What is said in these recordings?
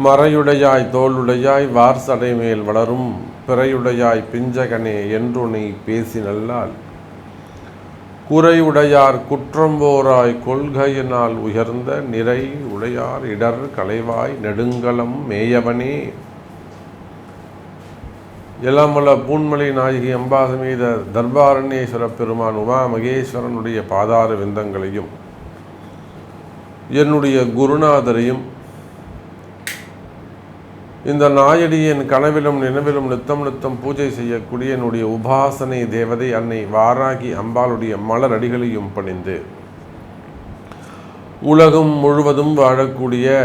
மறையுடையாய் தோளுடையாய் வார்சடை மேல் வளரும் பிறையுடையாய் பிஞ்சகனே என்றுனை பேசி நல்லால் குறையுடையார் குற்றம்போராய் கொள்கையினால் உயர்ந்த நிறை உடையார் இடர் களைவாய் நெடுங்கலம் மேயவனே. எலாமல பூன்மலை நாயகி அம்பாசமேத தர்பாரண்யேஸ்வர பெருமான் உமா மகேஸ்வரனுடைய பாதார விந்தங்களையும் என்னுடைய குருநாதரையும் இந்த நாயடியின் கனவிலும் நினைவிலும் நித்தம் பூஜை செய்யக்கூடிய என்னுடைய உபாசனை தேவதை அன்னை வாராகி அம்பாளுடைய மலர் அடிகளையும் பணிந்து உலகம் முழுவதும் வாழக்கூடிய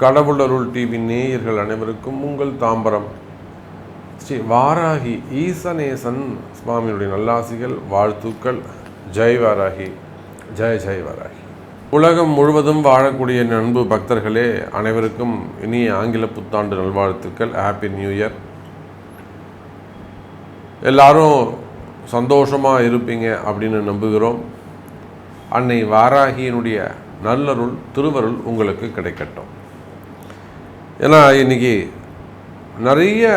கடவுளருள் டிவி நேயர்கள் அனைவருக்கும் உங்கள் தாம்பரம் ஸ்ரீ வாராகி ஈசனேசன் சுவாமியுடைய நல்லாசிகள், வாழ்த்துக்கள். ஜெய் வாராகி, ஜெய் ஜெய் வாராகி. உலகம் முழுவதும் வாழக்கூடிய அன்பு பக்தர்களே அனைவருக்கும் இனிய ஆங்கில புத்தாண்டு நல்வாழ்த்துக்கள். Happy new year. எல்லாரும் சந்தோஷமாக இருப்பீங்க அப்படின்னு நம்புகிறோம். அன்னை வாராகியினுடைய நல்லருள் திருவருள் உங்களுக்கு கிடைக்கட்டும். ஏன்னா இன்றைக்கி நிறைய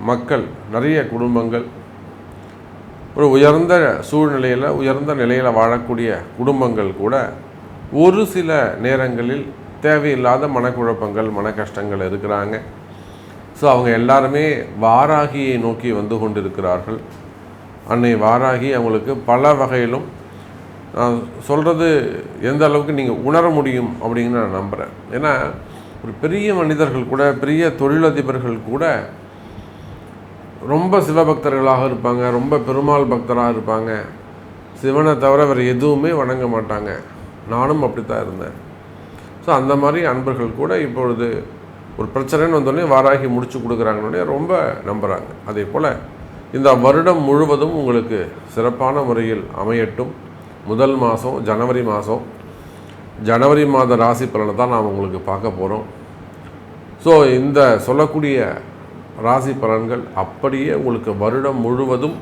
மக்கள், நிறைய குடும்பங்கள் ஒரு உயர்ந்த சூழ்நிலையில் உயர்ந்த நிலையில் வாழக்கூடிய குடும்பங்கள் கூட ஒரு சில நேரங்களில் தேவையில்லாத மனக்குழப்பங்கள், மன கஷ்டங்கள் இருக்கிறாங்க. ஸோ அவங்க எல்லாருமே வாராகியை நோக்கி வந்து கொண்டிருக்கிறார்கள். அன்னை வாராகி அவங்களுக்கு பல வகையிலும் நான் சொல்கிறது எந்த அளவுக்கு நீங்கள் உணர முடியும் அப்படின்னு நான் நம்புகிறேன். ஏன்னா ஒரு பெரிய மனிதர்கள் கூட, பெரிய தொழிலதிபர்கள் கூட ரொம்ப சிவபக்தர்களாக இருப்பாங்க, ரொம்ப பெருமாள் பக்தராக இருப்பாங்க. சிவனை தவிர வேறு எதுவுமே வணங்க மாட்டாங்க. நானும் அப்படித்தான் இருந்தேன். ஸோ அந்த மாதிரி அன்பர்கள் கூட இப்பொழுது ஒரு பிரச்சனைன்னு வந்தோடனே வாராகி முடிச்சு கொடுக்குறாங்கன்னே ரொம்ப நம்புகிறாங்க. அதே போல் இந்த வருடம் முழுவதும் உங்களுக்கு சிறப்பான முறையில் அமையட்டும். முதல் மாதம் ஜனவரி மாத ராசி பலனை தான் நாம் உங்களுக்கு பார்க்க போகிறோம். ஸோ இந்த சொல்லக்கூடிய ராசி பலன்கள் அப்படியே உங்களுக்கு வருடம் முழுவதும்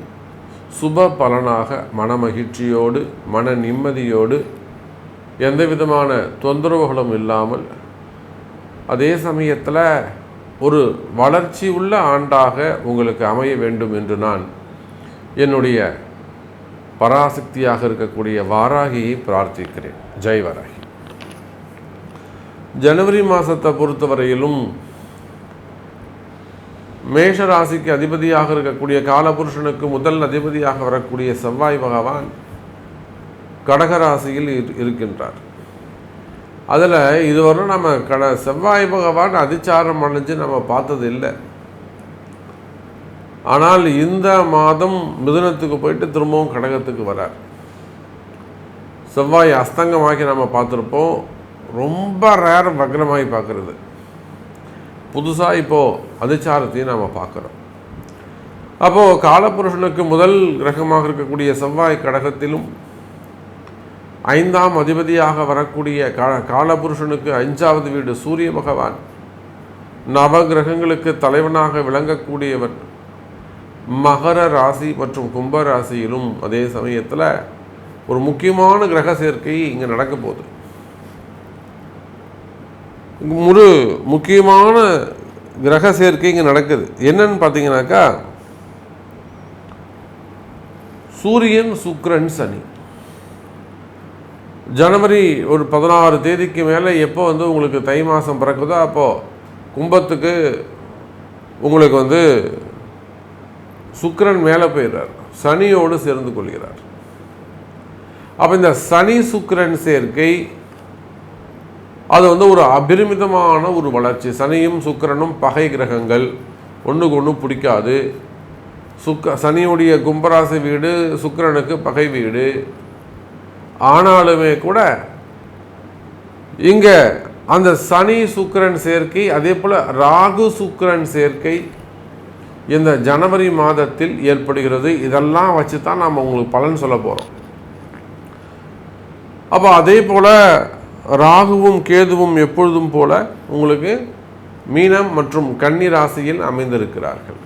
சுப பலனாக மன மகிழ்ச்சியோடு, மன நிம்மதியோடு, எந்த விதமான தொந்தரவுகளும் இல்லாமல், அதே சமயத்தில் ஒரு வளர்ச்சி உள்ள ஆண்டாக உங்களுக்கு அமைய வேண்டும் என்று நான் என்னுடைய பராசக்தியாக இருக்கக்கூடிய வாராகியை பிரார்த்திக்கிறேன். ஜெய் வாராகி. ஜனவரி மாதத்தை பொறுத்தவரையிலும் மேஷ ராசிக்கு அதிபதியாக இருக்கக்கூடிய காலபுருஷனுக்கு முதல் அதிபதியாக வரக்கூடிய செவ்வாய் பகவான் கடகராசியில் இருக்கின்றார். அதில் இதுவரை நம்ம செவ்வாய் பகவான் அதிச்சாரம் அடைஞ்சு நம்ம பார்த்தது இல்லை. ஆனால் இந்த மாதம் மிதுனத்துக்கு போயிட்டு திரும்பவும் கடகத்துக்கு வரார். செவ்வாய் அஸ்தங்கமாக்கி நம்ம பார்த்துருப்போம். ரொம்ப ரேர் வக்ரமாகி பார்க்குறது. புதுசாக இப்போது அதிச்சாரத்தையும் நாம் பார்க்குறோம். அப்போது காலபுருஷனுக்கு முதல் கிரகமாக இருக்கக்கூடிய செவ்வாய் கடகத்திலும், 5ஆம் அதிபதியாக வரக்கூடிய காலபுருஷனுக்கு 5வது வீடு சூரிய பகவான், நவ கிரகங்களுக்கு தலைவனாக விளங்கக்கூடியவர் மகர ராசி மற்றும் கும்ப ராசியிலும் அதே சமயத்தில் ஒரு முக்கியமான கிரக சேர்க்கை இங்கே நடக்க போகுது. ஒரு முக்கியமான கிரக சேர்க்கை இங்கே நடக்குது. என்னன்னு பார்த்தீங்கன்னாக்கா, சூரியன், சுக்கிரன், சனி. ஜனவரி ஒரு 16 தேதிக்கு மேலே எப்போ உங்களுக்கு தை மாதம் பிறக்குதோ அப்போது கும்பத்துக்கு உங்களுக்கு சுக்கிரன் மேலே போயிடுறார், சனியோடு சேர்ந்து கொள்கிறார். அப்போ இந்த சனி சுக்கிரன் சேர்க்கை அது ஒரு அபரிமிதமான ஒரு வளர்ச்சி. சனியும் சுக்கிரனும் பகை கிரகங்கள், ஒன்றுக்கு ஒன்று பிடிக்காது. சனியுடைய கும்பராசி வீடு சுக்கிரனுக்கு பகை வீடு. ஆனாலுமே கூட இங்கே அந்த சனி சுக்கிரன் சேர்க்கை, அதே போல் ராகு சுக்கிரன் சேர்க்கை இந்த ஜனவரி மாதத்தில் ஏற்படுகிறது. இதெல்லாம் வச்சு தான் நாம் உங்களுக்கு பலன் சொல்ல போகிறோம். அப்போ அதே போல் ராகுவும் கேதுவும் எப்பொழுதும் போல உங்களுக்கு மீனம் மற்றும் கன்னி ராசியில் அமைந்திருக்கிறார்கள்.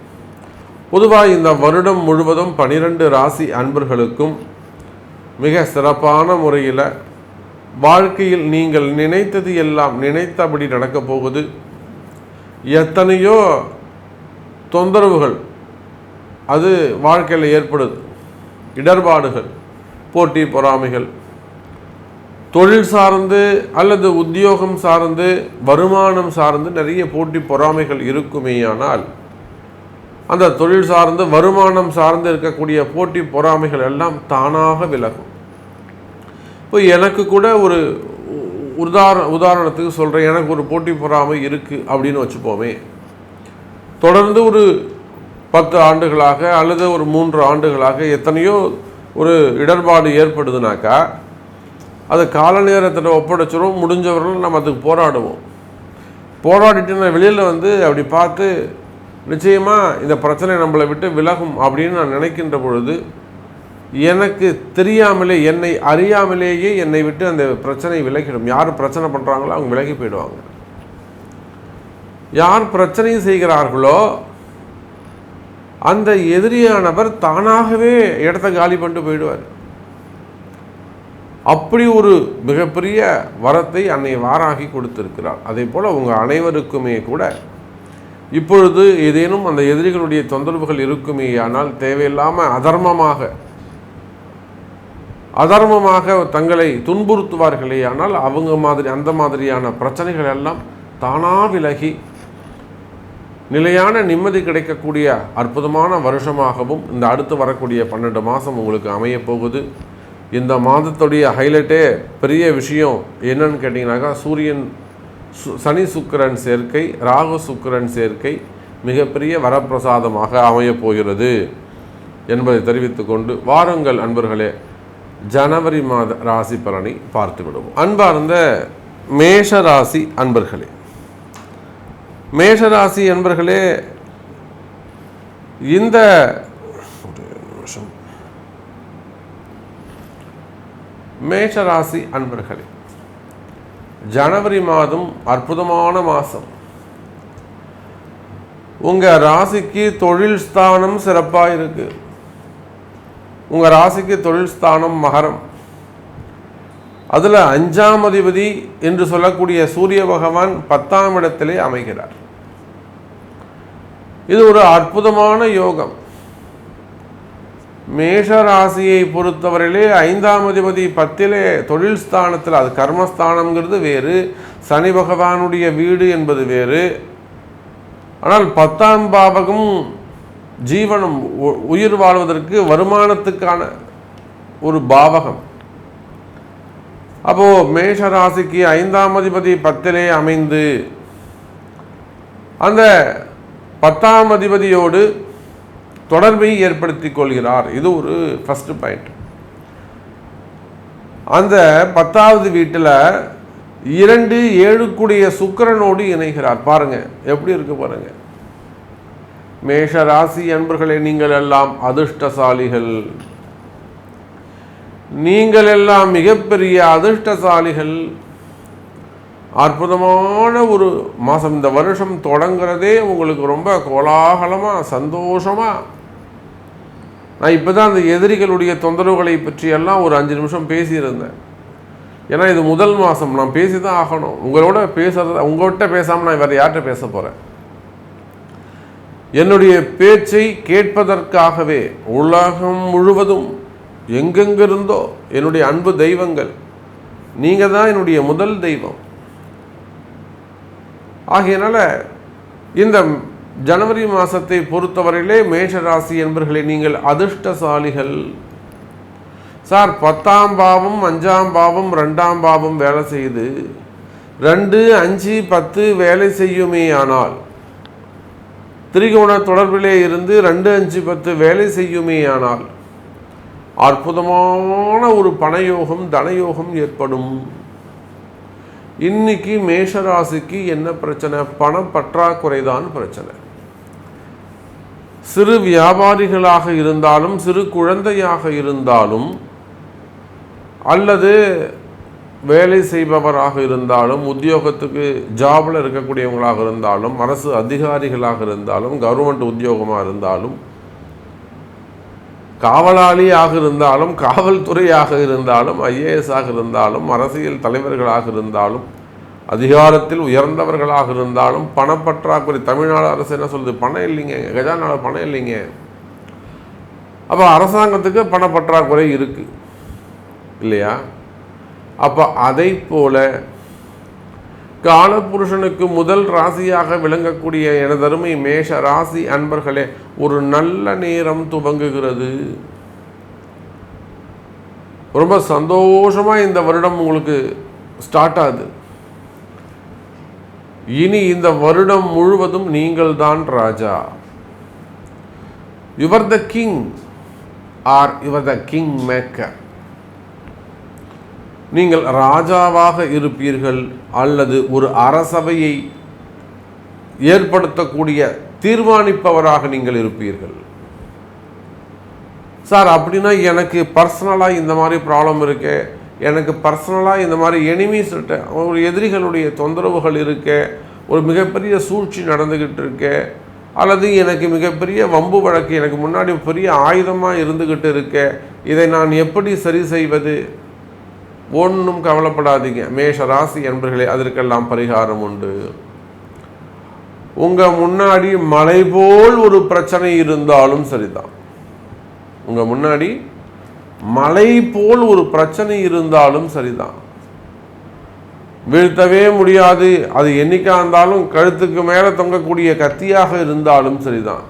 பொதுவாக இந்த வருடம் முழுவதும் 12 ராசி அன்பர்களுக்கும் மிக சிறப்பான முறையில் வாழ்க்கையில் நீங்கள் நினைத்தது எல்லாம் நினைத்தபடி நடக்கப் போகுது. எத்தனையோ தொந்தரவுகள் அது வாழ்க்கையில் ஏற்படுது. இடர்பாடுகள், போட்டி பொறாமைகள், தொழில் சார்ந்து அல்லது உத்தியோகம் சார்ந்து, வருமானம் சார்ந்து நிறைய போட்டி பொறாமைகள் இருக்குமேயானால் அந்த தொழில் சார்ந்து வருமானம் சார்ந்து இருக்கக்கூடிய போட்டி பொறாமைகள் எல்லாம் தானாக விலகும். இப்போ எனக்கு கூட ஒரு உதாரணத்துக்கு சொல்கிறேன். எனக்கு ஒரு போட்டி பொறாமை இருக்குது அப்படின்னு வச்சுப்போமே. தொடர்ந்து ஒரு 10 ஆண்டுகளாக அல்லது ஒரு 3 ஆண்டுகளாக எத்தனையோ ஒரு இடர்பாடு ஏற்படுதுனாக்கா அது கால நேரத்தில் ஒப்படைச்சிரும். முடிஞ்சவர்கள் நம்ம அதுக்கு போராடுவோம். போராடிட்டு நான் வெளியில் அப்படி பார்த்து நிச்சயமாக இந்த பிரச்சனை நம்மளை விட்டு விலகும் அப்படின்னு நான் நினைக்கின்ற பொழுது எனக்கு தெரியாமலே, என்னை அறியாமலேயே என்னை விட்டு அந்த பிரச்சனை விலகிடும். யார் பிரச்சனை பண்ணுறாங்களோ அவங்க விலகி போயிடுவாங்க. யார் பிரச்சனை செய்கிறார்களோ அந்த எதிரியானவர் தானாகவே இடத்த காலி பண்ணிட்டு போயிடுவார். அப்படி ஒரு மிகப்பெரிய வரத்தை அன்னை வாராகி கொடுத்திருக்கிறார். அதே போல் உங்கள் அனைவருக்குமே கூட இப்பொழுது ஏதேனும் அந்த எதிரிகளுடைய தொந்தரவுகள் இருக்குமே ஆனால் தேவையில்லாமல் அதர்மமாக தங்களை துன்புறுத்துவார்களே ஆனால் அந்த மாதிரியான பிரச்சனைகள் எல்லாம் தானாக விலகி நிலையான நிம்மதி கிடைக்கக்கூடிய அற்புதமான வருஷமாகவும் இந்த அடுத்து வரக்கூடிய 12 மாதம் உங்களுக்கு அமைய போகுது. இந்த மாதத்துடைய ஹைலைட்டே பெரிய விஷயம் என்னன்னு கேட்டிங்கனாக்கா, சனி சுக்கிரன் சேர்க்கை, ராகு சுக்கிரன் சேர்க்கை மிகப்பெரிய வரப்பிரசாதமாக அமையப் போகிறது என்பதை தெரிவித்துக்கொண்டு வாருங்கள் அன்பர்களே, ஜனவரி மாத ராசி பலனை பார்த்து விடுவோம். அன்பார்ந்த மேஷராசி அன்பர்களே, மேஷராசி அன்பர்களே, இந்த மேஷராசி அன்பர்களே, ஜனவரி மாதம் அற்புதமான மாதம். உங்கள் ராசிக்கு தொழில் ஸ்தானம் சிறப்பாக இருக்கு. உங்கள் ராசிக்கு தொழில் ஸ்தானம் மகரம். அதில் 5ஆம் அதிபதி என்று சொல்லக்கூடிய சூரிய பகவான் 10ஆம் இடத்திலே அமைகிறார். இது ஒரு அற்புதமான யோகம். மேஷ ராசியை பொறுத்தவரையிலே 5ஆம் அதிபதி 10லே தொழில் ஸ்தானத்தில், அது கர்மஸ்தானம்ங்கிறது வேறு, சனி பகவானுடைய வீடு என்பது வேறு. ஆனால் 10ஆம் பாவகம் ஜீவனம், உயிர் வாழ்வதற்கு வருமானத்துக்கான ஒரு பாவகம். அப்போ மேஷ ராசிக்கு 5ஆம் அதிபதி 10லே அமைந்து அந்த 10ஆம் அதிபதியோடு தொடர்பை ஏற்படுத்தி கொள்கிறார். இது ஒரு ஃபர்ஸ்ட் பாயிண்ட். அந்த 10வது வீட்டில் 2 7 சுக்கிரனோடு இணைகிறார். பாருங்க எப்படி இருக்கு பாருங்க. மேஷ ராசி அன்பர்களே, நீங்கள் எல்லாம் அதிர்ஷ்டசாலிகள். நீங்கள் எல்லாம் மிகப்பெரிய அதிர்ஷ்டசாலிகள். அற்புதமான ஒரு மாதம். இந்த வருஷம் தொடங்குறதே உங்களுக்கு ரொம்ப கோலாகலமாக சந்தோஷமாக. நான் இப்போ தான் அந்த எதிரிகளுடைய தொந்தரவுகளை பற்றியெல்லாம் ஒரு 5 நிமிஷம் பேசியிருந்தேன். ஏன்னா இது முதல் மாதம், நான் பேசி தான் ஆகணும். உங்கள்கிட்ட பேசாமல் நான் வேறு யார்கிட்ட பேச போகிறேன்? என்னுடைய பேச்சை கேட்பதற்காகவே உலகம் முழுவதும் எங்கெங்கிருந்தோ என்னுடைய அன்பு தெய்வங்கள், நீங்கள் தான் என்னுடைய முதல் தெய்வம். ஆகையினால இந்த ஜனவரி மாதத்தை பொறுத்தவரையிலே மேஷராசி என்பவர்களே, நீங்கள் அதிர்ஷ்டசாலிகள். சார், 10ஆம் பாவம் 5ஆம் பாவம் 2ஆம் பாவம் வேலை செய்யுது. 2 5 10 வேலை செய்யுமே. ஆனால் திரிகோண தொடர்பிலே இருந்து 2 5 10 வேலை செய்யுமே. ஆனால் அற்புதமான ஒரு பணயோகம், தனயோகம் ஏற்படும். இன்னைக்கு மேஷராசிக்கு என்ன பிரச்சனை? பணப்பற்றாக்குறைதான் பிரச்சனை. சிறு வியாபாரிகளாக இருந்தாலும், சிறு குழந்தையாக இருந்தாலும், அல்லது வேலை செய்பவராக இருந்தாலும், உத்தியோகத்துக்கு ஜாபில் இருக்கக்கூடியவங்களாக இருந்தாலும், அரசு அதிகாரிகளாக இருந்தாலும், கவர்மெண்ட் உத்தியோகமாக இருந்தாலும், காவலாளியாக இருந்தாலும், காவல்துறையாக இருந்தாலும், ஐஏஎஸ் ஆக இருந்தாலும், அரசியல் தலைவர்களாக இருந்தாலும், அதிகாரத்தில் உயர்ந்தவர்களாக இருந்தாலும் பணப்பற்றாக்குறை. தமிழ்நாடு அரசு என்ன சொல்லுது? பணம் இல்லைங்க, கஜானாவில் பணம் இல்லைங்க. அப்போ அரசாங்கத்துக்கு பணப்பற்றாக்குறை இருக்கு இல்லையா? அப்போ அதை போல காலபுருஷனுக்கு முதல் ராசியாக விளங்கக்கூடிய எனதருமை மேஷ ராசி அன்பர்களே, ஒரு நல்ல நேரம் துவங்குகிறது. ரொம்ப சந்தோஷமாக இந்த வருடம் உங்களுக்கு ஸ்டார்ட் ஆகுது. இனி இந்த வருடம் முழுவதும் நீங்கள் தான் ராஜா. You're the king or you're the king maker. நீங்கள் ராஜாவாக இருப்பீர்கள் அல்லது ஒரு அரசவையை ஏற்படுத்தக்கூடிய தீர்மானிப்பவராக நீங்கள் இருப்பீர்கள். சார் அப்படின்னா எனக்கு பர்சனலாக இந்த மாதிரி ப்ராப்ளம் இருக்கு, எனக்கு பர்சனலாக இந்த மாதிரி எனிமீஸ் ஒரு எதிரிகளுடைய தொந்தரவுகள் இருக்கு, ஒரு மிகப்பெரிய சூழ்ச்சி நடந்துக்கிட்டு இருக்கு, அல்லது எனக்கு மிகப்பெரிய வம்பு வழக்கு எனக்கு முன்னாடி பெரிய ஆயுதமாக இருந்துக்கிட்டு இருக்கு, இதை நான் எப்படி சரி செய்வது? ஒன்றும் கவலைப்படாதீங்க மேஷ ராசி என்பர்களே, அதற்கெல்லாம் பரிகாரம் உண்டு. உங்கள் முன்னாடி மலை போல் ஒரு பிரச்சனை இருந்தாலும் சரிதான், உங்கள் முன்னாடி மலை போல் ஒரு பிரச்சனை இருந்தாலும் சரிதான், வீழ்த்தவே முடியாது, அது என்னைக்கா இருந்தாலும் கழுத்துக்கு மேலே தொங்கக்கூடிய கத்தியாக இருந்தாலும் சரிதான்,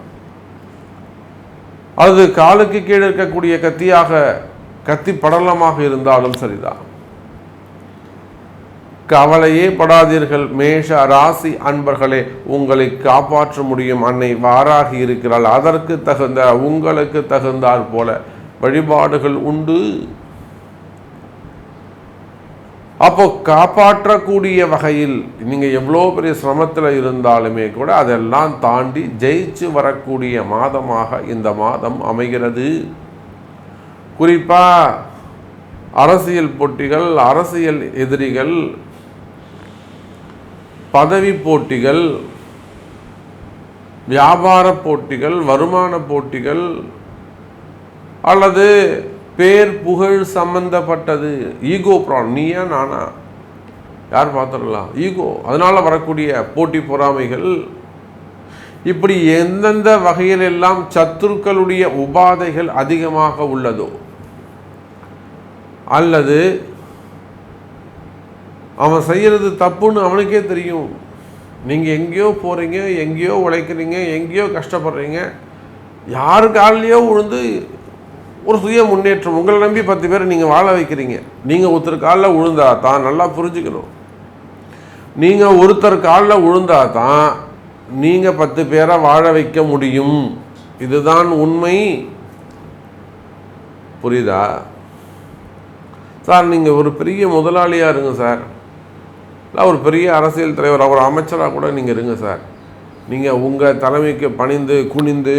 அது காலுக்கு கீழே இருக்கக்கூடிய கத்தியாக கத்தி படலமாக இருந்தாலும் சரிதான், கவலையே படாதீர்கள் மேஷ ராசி அன்பர்களே, உங்களை காப்பாற்ற முடியும் அன்னை வாராகி இருக்கிறாள். அதற்கு தகுந்த உங்களுக்கு தகுந்தாற் போல வழிபாடுகள் உண்டு. அப்போ காப்பாற்றக்கூடிய வகையில் நீங்கள் எவ்வளோ பெரிய சிரமத்தில் இருந்தாலுமே கூட அதெல்லாம் தாண்டி ஜெயிச்சு வரக்கூடிய மாதமாக இந்த மாதம் அமைகிறது. குறிப்பாக அரசியல் போட்டிகள், அரசியல் எதிரிகள், பதவி போட்டிகள், வியாபார போட்டிகள், வருமான போட்டிகள், அல்லது பேர் புகழ் சம்பந்தப்பட்டது, ஈகோ ப்ராப்ளம், நீயா நானா யார் பார்த்துடலாம், ஈகோ, அதனால் வரக்கூடிய போட்டி பொறாமைகள், இப்படி எந்தெந்த வகையில் எல்லாம் சத்துருக்களுடைய உபாதைகள் அதிகமாக உள்ளதோ, அல்லது அவன் செய்கிறது தப்புன்னு அவனுக்கே தெரியும், நீங்கள் எங்கேயோ போகிறீங்க, எங்கேயோ உழைக்கிறீங்க, எங்கேயோ கஷ்டப்படுறீங்க, யாரு காலிலையோ விழுந்து ஒரு சுய முன்னேற்றம், உங்களை நம்பி 10 பேரை நீங்கள் வாழ வைக்கிறீங்க. நீங்கள் ஒருத்தர் காலில் விழுந்தா தான், நல்லா புரிஞ்சுக்கணும், நீங்கள் ஒருத்தர் காலில் விழுந்தா தான் நீங்கள் 10 பேரை வாழ வைக்க முடியும். இதுதான் உண்மை. புரியுதா சார்? நீங்கள் ஒரு பெரிய முதலாளியாக இருங்க சார், இல்லை ஒரு பெரிய அரசியல் தலைவர், ஒரு அமைச்சராக கூட நீங்கள் இருங்க சார். நீங்கள் உங்கள் தலைமைக்கு பணிந்து குனிந்து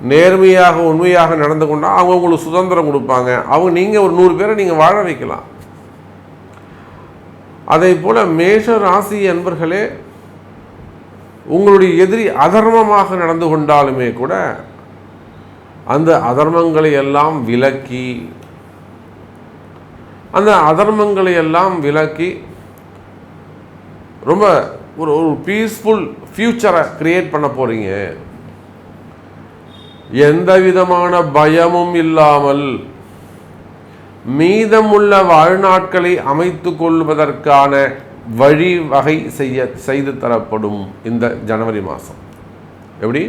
நேர்மையாக உண்மையாக நடந்து கொண்டால் அவங்க உங்களுக்கு சுதந்திரம் கொடுப்பாங்க. அவங்க நீங்கள் ஒரு 100 பேரை நீங்கள் வாழ வைக்கலாம். அதே போல் மேஷ ராசி என்பர்களே, உங்களுடைய எதிரி அதர்மமாக நடந்து கொண்டாலுமே கூட அந்த அதர்மங்களை எல்லாம் விலக்கி, அந்த அதர்மங்களை எல்லாம் விலக்கி ரொம்ப ஒரு பீஸ்ஃபுல் ஃபியூச்சரை கிரியேட் பண்ண போகிறீங்க. எந்த விதமான பயமும் இல்லாமல் மீதமுள்ள வாழ்நாட்களை அமைத்து கொள்வதற்கான வழிவகை செய்து தரப்படும் இந்த ஜனவரி மாதம். எப்படி?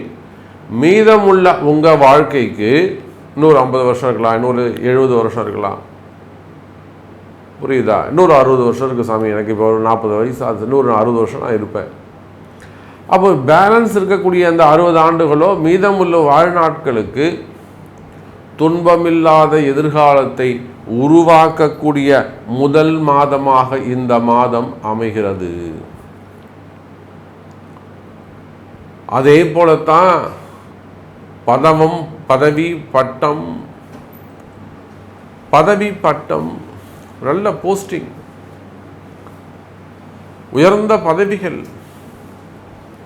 மீதமுள்ள உங்கள் வாழ்க்கைக்கு இன்னொரு 50 வருஷம் இருக்கலாம், இன்னொரு 70 வருஷம் இருக்கலாம், புரியுதா? இன்னொரு 60 வருஷம் இருக்குது சாமி, எனக்கு இப்போ ஒரு 40 வயசு ஆகுது, இன்னொரு 60 வருஷம் நான் இருப்பேன். அப்போ பேலன்ஸ் இருக்கக்கூடிய அந்த 60 ஆண்டுகளோ மீதமுள்ள வாழ்நாட்களுக்கு துன்பமில்லாத எதிர்காலத்தை உருவாக்கக்கூடிய முதல் மாதமாக இந்த மாதம் அமைகிறது. அதே போலத்தான் பதவி பட்டம், நல்ல போஸ்டிங், உயர்ந்த பதவிகள்,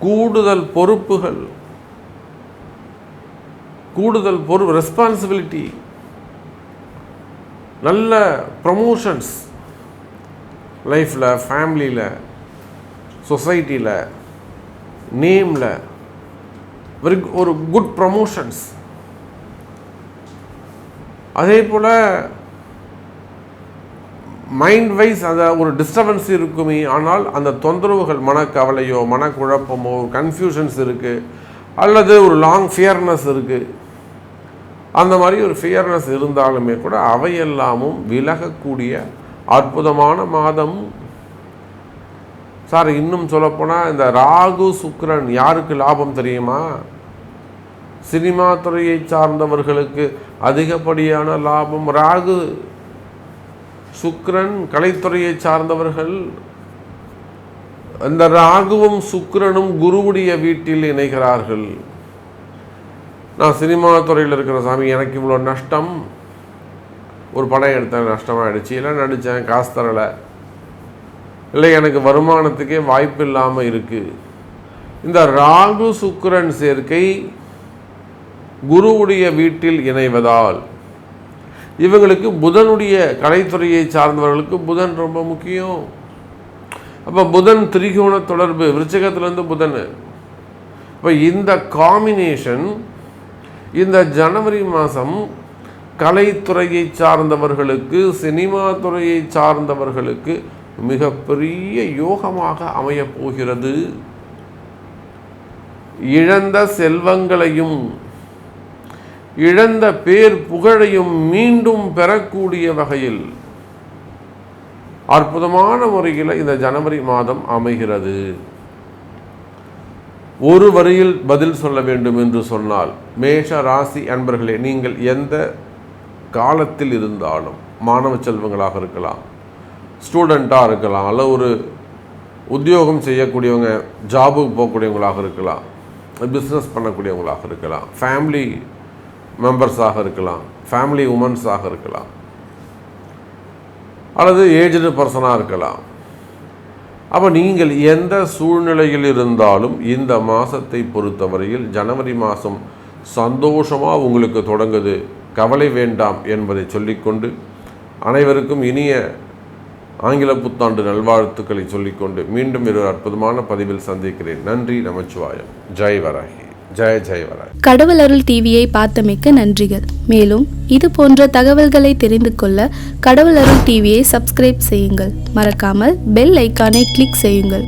கூடுதல் பொறுப்புகள், ரெஸ்பான்சிபிலிட்டி, நல்ல ப்ரமோஷன்ஸ், லைஃப்பில், ஃபேமிலியில், சொசைட்டியில், நேமில் ஒரு குட் ப்ரமோஷன்ஸ். அதே போல் மைண்ட் வைஸ் அந்த ஒரு டிஸ்டர்பன்ஸ் இருக்குமே, ஆனால் அந்த தொந்தரவுகள், மனக்கவலையோ மனக்குழப்பமோ கன்ஃபியூஷன்ஸ் இருக்குது, அல்லது ஒரு லாங் ஃபியர்னஸ் இருக்குது. அந்த மாதிரி ஒரு ஃபியர்னஸ் இருந்தாலுமே கூட அவையெல்லாமும் விலகக்கூடிய அற்புதமான மாதம். சார், இன்னும் சொல்லப்போனால் இந்த ராகு சுக்கிரன் யாருக்கு லாபம் தெரியுமா? சினிமா துறையை சார்ந்தவர்களுக்கு அதிகப்படியான லாபம். ராகு சுக்கிரன் கலைத்துறையை சார்ந்தவர்கள். அந்த ராகுவும் சுக்கிரனும் குருவுடைய வீட்டில் இணைகிறார்கள். நான் சினிமா துறையில் இருக்கிற சாமி, எனக்கு இவ்வளோ நஷ்டம், ஒரு படம் எடுத்தேன் நஷ்டமாகிடுச்சு, இல்லை நடித்தேன் காசு தரலை, இல்லை எனக்கு வருமானத்துக்கே வாய்ப்பு இல்லாமல் இருக்குது. இந்த ராகு சுக்கிரன் சேர்க்கை குருவுடைய வீட்டில் இணைவதால் இவங்களுக்கு புதனுடைய கலைத்துறையை சார்ந்தவர்களுக்கு புதன் ரொம்ப முக்கியம். அப்போ புதன் திரிகோண தொடர்பு, விருச்சிகத்திலேருந்து புதன். இப்போ இந்த காம்பினேஷன் இந்த ஜனவரி மாதம் கலைத்துறையை சார்ந்தவர்களுக்கு, சினிமா துறையை சார்ந்தவர்களுக்கு மிகப்பெரிய யோகமாக அமையப் போகிறது. இழந்த செல்வங்களையும் இழந்த பேர் புகழையும் மீண்டும் பெறக்கூடிய வகையில் அற்புதமான முறையில் இந்த ஜனவரி மாதம் அமைகிறது. ஒரு வரியில் பதில் சொல்ல வேண்டும் என்று சொன்னால், மேஷ ராசி அன்பர்களே, நீங்கள் எந்த காலத்தில் இருந்தாலும், மாணவ செல்வங்களாக இருக்கலாம், ஸ்டூடெண்ட்டாக இருக்கலாம், அல்ல ஒரு உத்தியோகம் செய்யக்கூடியவங்க, ஜாபுக்கு போகக்கூடியவங்களாக இருக்கலாம், பிஸ்னஸ் பண்ணக்கூடியவங்களாக இருக்கலாம், ஃபேமிலி மெம்பர்ஸாக இருக்கலாம், ஃபேமிலி உமன்ஸாக இருக்கலாம், அல்லது ஏஜ்டு பர்சனாக இருக்கலாம். அப்போ நீங்கள் எந்த சூழ்நிலையில் இருந்தாலும் இந்த மாதத்தை பொறுத்தவரையில் ஜனவரி மாதம் சந்தோஷமாக உங்களுக்கு தொடங்குது, கவலை வேண்டாம் என்பதை சொல்லிக்கொண்டு அனைவருக்கும் இனிய ஆங்கில புத்தாண்டு நல்வாழ்த்துக்களை சொல்லிக்கொண்டு மீண்டும் ஒரு அற்புதமான பதிவில் சந்திக்கிறேன். நன்றி, நமச்சிவாயம். ஜெய் வராகி, ஜெய ஜெய் வராகி. கடவுள் அருள் டிவியை பார்த்தமைக்க நன்றிகள். மேலும் இது போன்ற தகவல்களை தெரிந்து கொள்ள கடவுள் அருள் டிவியை சப்ஸ்கிரைப் செய்யுங்கள். மறக்காமல் பெல் ஐக்கானை கிளிக் செய்யுங்கள்.